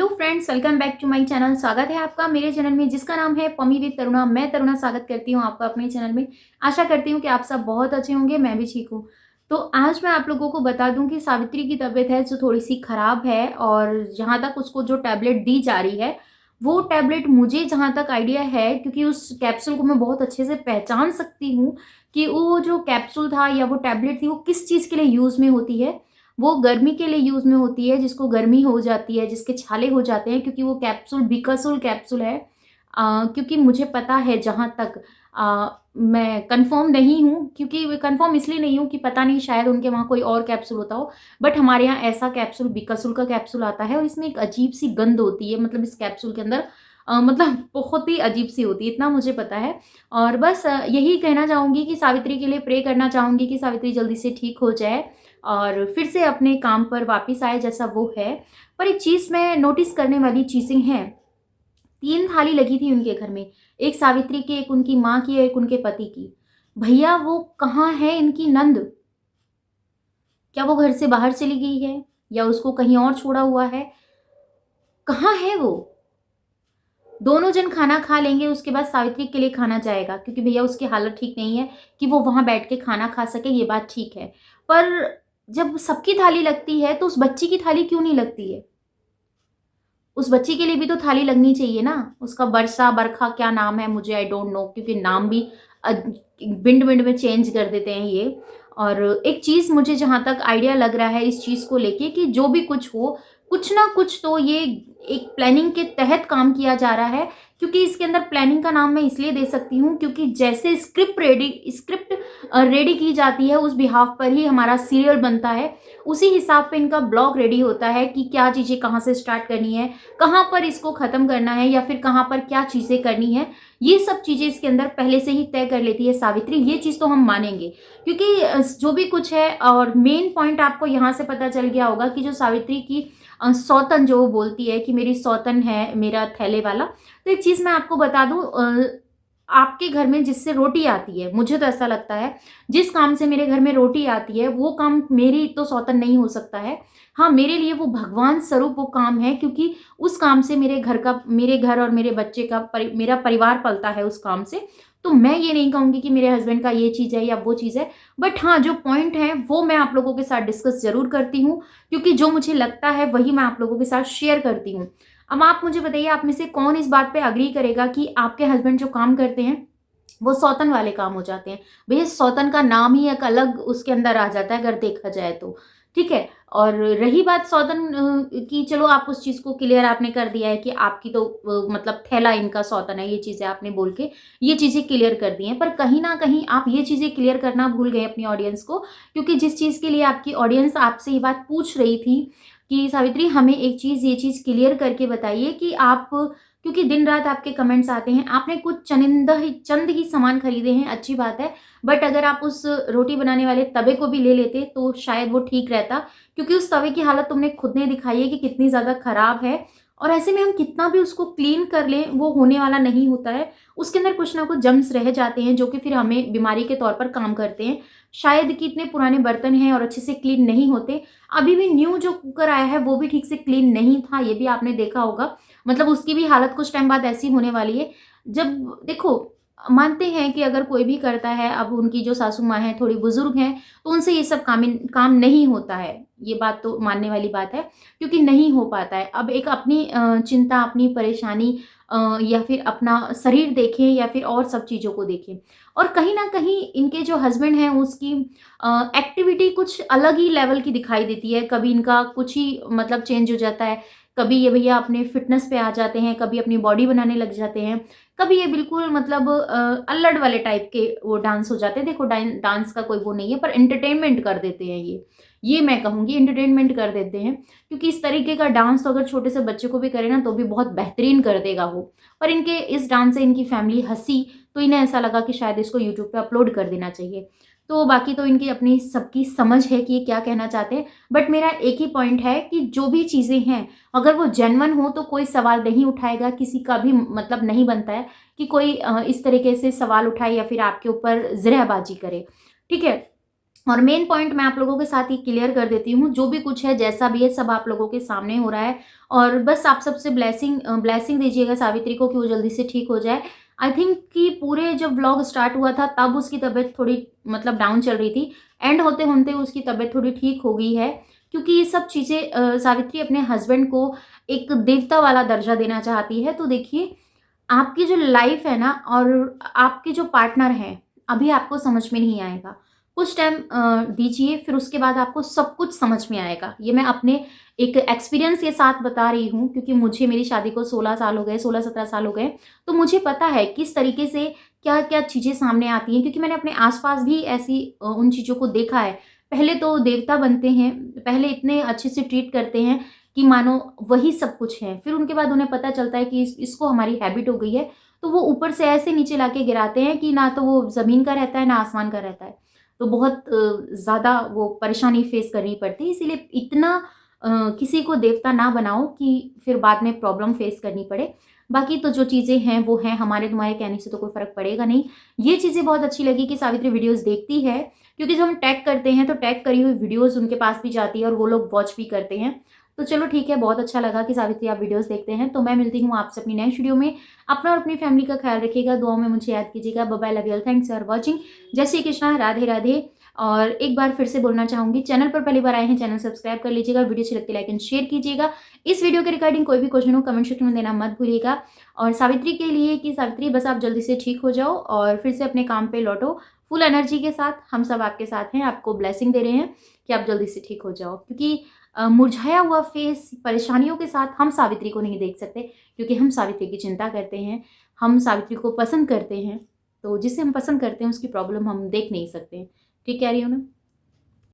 Hello friends, welcome back to my channel. स्वागत है आपका मेरे चैनल में जिसका नाम है पमी विद तरुणा। मैं तरुणा स्वागत करती हूँ आपका अपने चैनल में। आशा करती हूँ कि आप सब बहुत अच्छे होंगे, मैं भी ठीक हूँ। तो आज मैं आप लोगों को बता दूं कि सावित्री की तबीयत है जो थोड़ी सी खराब है, और जहाँ तक उसको जो टैबलेट दी जा रही है वो टैबलेट मुझे जहाँ तक आइडिया है, क्योंकि उस कैप्सूल को मैं बहुत अच्छे से पहचान सकती हूँ कि वो जो कैप्सूल था या वो टैबलेट थी वो किस चीज़ के लिए यूज़ में होती है। वो गर्मी के लिए यूज़ में होती है, जिसको गर्मी हो जाती है, जिसके छाले हो जाते हैं, क्योंकि वो कैप्सूल बिकासुल कैप्सूल है। क्योंकि मुझे पता है जहाँ तक मैं कंफर्म नहीं हूँ, क्योंकि कंफर्म इसलिए नहीं हूँ कि पता नहीं शायद उनके वहाँ कोई और कैप्सूल होता हो, बट हमारे यहाँ ऐसा कैप्सूल बिकासुल का कैप्सूल आता है और इसमें एक अजीब सी गंध होती है। मतलब इस कैप्सूल के अंदर मतलब बहुत ही अजीब सी होती है, इतना मुझे पता है। और बस यही कहना चाहूँगी कि सावित्री के लिए प्रे करना चाहूँगी कि सावित्री जल्दी से ठीक हो जाए और फिर से अपने काम पर वापस आए जैसा वो है। पर एक चीज़ मैं नोटिस करने वाली चीज़ें हैं। 3 थाली लगी थी उनके घर में, एक सावित्री की, एक उनकी माँ की, एक उनके पति की। भैया वो कहाँ है इनकी नंद? क्या वो घर से बाहर चली गई है या उसको कहीं और छोड़ा हुआ है? कहाँ है वो? दोनों जन खाना खा लेंगे, उसके बाद सावित्री के लिए खाना जाएगा, क्योंकि भैया उसकी हालत ठीक नहीं है कि वो वहां बैठ के खाना खा सके, ये बात ठीक है। पर जब सबकी थाली लगती है तो उस बच्ची की थाली क्यों नहीं लगती है? उस बच्ची के लिए भी तो थाली लगनी चाहिए ना। उसका बरसा बरखा क्या नाम है मुझे आई डोंट नो, क्योंकि नाम भी बिंड बिंड में चेंज कर देते हैं ये। और एक चीज मुझे जहां तक आइडिया लग रहा है इस चीज को लेके कि जो भी कुछ हो, कुछ ना कुछ तो ये एक प्लानिंग के तहत काम किया जा रहा है। क्योंकि इसके अंदर प्लानिंग का नाम मैं इसलिए दे सकती हूँ क्योंकि जैसे स्क्रिप्ट रेडी की जाती है उस बिहाफ पर ही हमारा सीरियल बनता है। उसी हिसाब पे इनका ब्लॉग रेडी होता है कि क्या चीजें कहाँ से स्टार्ट करनी है, कहाँ पर इसको खत्म करना है, या फिर कहाँ पर क्या चीजें करनी है। ये सब चीजें इसके अंदर पहले से ही तय कर लेती है सावित्री, ये चीज तो हम मानेंगे। क्योंकि जो भी कुछ है, और मेन पॉइंट आपको यहाँ से पता चल गया होगा कि जो सावित्री की सौतन जो वो बोलती है कि मेरी सौतन है मेरा थैले वाला। तो एक चीज मैं आपको बता दूं, आपके घर में जिससे रोटी आती है, मुझे तो ऐसा लगता है जिस काम से मेरे घर में रोटी आती है वो काम मेरी तो सौतन नहीं हो सकता है। हाँ, मेरे लिए वो भगवान स्वरूप वो काम है, क्योंकि उस काम से मेरे घर और मेरे बच्चे का मेरा परिवार पलता है उस काम से। तो मैं ये नहीं कहूंगी कि मेरे हस्बैंड का ये चीज है या वो चीज है। बट हाँ, जो पॉइंट है वो मैं आप लोगों के साथ डिस्कस जरूर करती हूँ, क्योंकि जो मुझे लगता है वही मैं आप लोगों के साथ शेयर करती हूँ। अब आप मुझे बताइए, आप में से कौन इस बात पे अग्री करेगा कि आपके हस्बैंड जो काम करते हैं वो सौतन वाले काम हो जाते हैं? भैया सौतन का नाम ही एक अलग उसके अंदर आ जाता है अगर देखा जाए तो। ठीक है। और रही बात सौतन की, चलो आप उस चीज को क्लियर आपने कर दिया है कि आपकी तो मतलब थैला इनका सौतन है, ये चीजें आपने बोल के ये चीजें क्लियर कर दी हैं। पर कहीं ना कहीं आप ये चीजें क्लियर करना भूल गए अपनी ऑडियंस को, क्योंकि जिस चीज के लिए आपकी ऑडियंस आपसे ये बात पूछ रही थी कि सावित्री हमें एक चीज ये चीज क्लियर करके बताइए कि आप, क्योंकि दिन रात आपके कमेंट्स आते हैं, आपने कुछ चंद ही सामान खरीदे हैं, अच्छी बात है। बट अगर आप उस रोटी बनाने वाले तवे को भी ले लेते तो शायद वो ठीक रहता, क्योंकि उस तवे की हालत तुमने खुद ने दिखाई है कि कितनी ज्यादा खराब है। और ऐसे में हम कितना भी उसको क्लीन कर लें वो होने वाला नहीं होता है। उसके अंदर कुछ ना कुछ जम्स रह जाते हैं जो कि फिर हमें बीमारी के तौर पर काम करते हैं। शायद कि इतने पुराने बर्तन हैं और अच्छे से क्लीन नहीं होते। अभी भी न्यू जो कुकर आया है वो भी ठीक से क्लीन नहीं था, ये भी आपने देखा होगा। मतलब उसकी भी हालत कुछ टाइम बाद ऐसी होने वाली है। जब देखो, मानते हैं कि अगर कोई भी करता है, अब उनकी जो सासू माँ है थोड़ी बुजुर्ग हैं, तो उनसे ये सब काम नहीं होता है, ये बात तो मानने वाली बात है, क्योंकि नहीं हो पाता है। अब एक अपनी चिंता, अपनी परेशानी, या फिर अपना शरीर देखें या फिर और सब चीज़ों को देखें। और कहीं ना कहीं इनके जो हस्बैंड हैं उसकी एक्टिविटी कुछ अलग ही लेवल की दिखाई देती है। कभी इनका कुछ ही मतलब चेंज हो जाता है, कभी ये भैया अपने फिटनेस पे आ जाते हैं, कभी अपनी बॉडी बनाने लग जाते हैं, कभी ये बिल्कुल मतलब अल्लड़ वाले टाइप के वो डांस हो जाते हैं। देखो डांस का कोई वो नहीं है, पर एंटरटेनमेंट कर देते हैं ये मैं कहूँगी एंटरटेनमेंट कर देते हैं। क्योंकि इस तरीके का डांस तो अगर छोटे से बच्चे को भी करे ना तो भी बहुत बेहतरीन कर देगा वो। पर इनके इस डांस से इनकी फैमिली हंसी, तो इन्हें ऐसा लगा कि शायद इसको यूट्यूब पे अपलोड कर देना चाहिए। तो बाकी तो इनकी अपनी सबकी समझ है कि ये क्या कहना चाहते हैं। बट मेरा एक ही पॉइंट है कि जो भी चीज़ें हैं अगर वो जेन्युइन हो तो कोई सवाल नहीं उठाएगा, किसी का भी मतलब नहीं बनता है कि कोई इस तरीके से सवाल उठाए या फिर आपके ऊपर जिरहबाजी करे। ठीक है। और मेन पॉइंट मैं आप लोगों के साथ ही क्लियर कर देती हूँ, जो भी कुछ है, जैसा भी है, सब आप लोगों के सामने हो रहा है। और बस आप सबसे ब्लेसिंग दीजिएगा सावित्री को कि वो जल्दी से ठीक हो जाए। आई थिंक कि पूरे जब व्लॉग स्टार्ट हुआ था तब उसकी तबीयत थोड़ी मतलब डाउन चल रही थी। एंड होते-होते उसकी तबीयत थोड़ी ठीक हो गई है, क्योंकि ये सब चीज़ें सावित्री अपने हस्बैंड को एक देवता वाला दर्जा देना चाहती है। तो देखिए, आपकी जो लाइफ है ना और आपके जो पार्टनर हैं, अभी आपको समझ में नहीं आएगा। कुछ टाइम दीजिए, फिर उसके बाद आपको सब कुछ समझ में आएगा। ये मैं अपने एक एक्सपीरियंस के साथ बता रही हूँ, क्योंकि मुझे मेरी शादी को 16 साल हो गए, 16-17 साल हो गए। तो मुझे पता है किस तरीके से क्या-क्या चीज़ें सामने आती हैं, क्योंकि मैंने अपने आस-पास भी ऐसी उन चीज़ों को देखा है। पहले तो देवता बनते हैं, पहले इतने अच्छे से ट्रीट करते हैं कि मानो वही सब कुछ है। फिर उनके बाद उन्हें पता चलता है कि इसको हमारी हैबिट हो गई है, तो वो ऊपर से ऐसे नीचे लाके गिराते हैं कि ना तो वो ज़मीन का रहता है, ना आसमान का रहता है। तो बहुत ज़्यादा वो परेशानी फेस करनी पड़ती है। इसीलिए इतना किसी को देवता ना बनाओ कि फिर बाद में प्रॉब्लम फेस करनी पड़े। बाकी तो जो चीज़ें हैं वो हैं, हमारे तुम्हारे कहने से तो कोई फ़र्क पड़ेगा नहीं। ये चीज़ें बहुत अच्छी लगी कि सावित्री वीडियोज़ देखती है, क्योंकि जब हम टैग करते हैं तो टैग करी हुई वीडियोज़ उनके पास भी जाती है और वो लोग वॉच भी करते हैं। तो चलो ठीक है, बहुत अच्छा लगा कि सावित्री आप वीडियोज़ देखते हैं। तो मैं मिलती हूँ आपसे अपनी नेक्स्ट वीडियो में। अपना और अपनी फैमिली का ख्याल रखिएगा, दुआओं में मुझे याद कीजिएगा। Bye bye, love you all, thanks for watching. जय श्री कृष्णा, राधे राधे। और एक बार फिर से बोलना चाहूँगी, चैनल पर पहली बार आए हैं, चैनल सब्सक्राइब कर लीजिएगा। वीडियो अच्छी लगती है लाइक एंड शेयर कीजिएगा। इस वीडियो के रिगार्डिंग कोई भी क्वेश्चन हो कमेंट सेक्शन में देना मत भूलिएगा। और सावित्री के लिए कि सावित्री बस आप जल्दी से ठीक हो जाओ और फिर से अपने काम पे लौटो फुल एनर्जी के साथ। हम सब आपके साथ हैं, आपको ब्लेसिंग दे रहे हैं कि आप जल्दी से ठीक हो जाओ, क्योंकि मुरझाया हुआ फेस परेशानियों के साथ हम सावित्री को नहीं देख सकते, क्योंकि हम सावित्री की चिंता करते हैं, हम सावित्री को पसंद करते हैं। तो जिसे हम पसंद करते हैं उसकी प्रॉब्लम हम देख नहीं सकते। ठीक कह रही हूँ ना?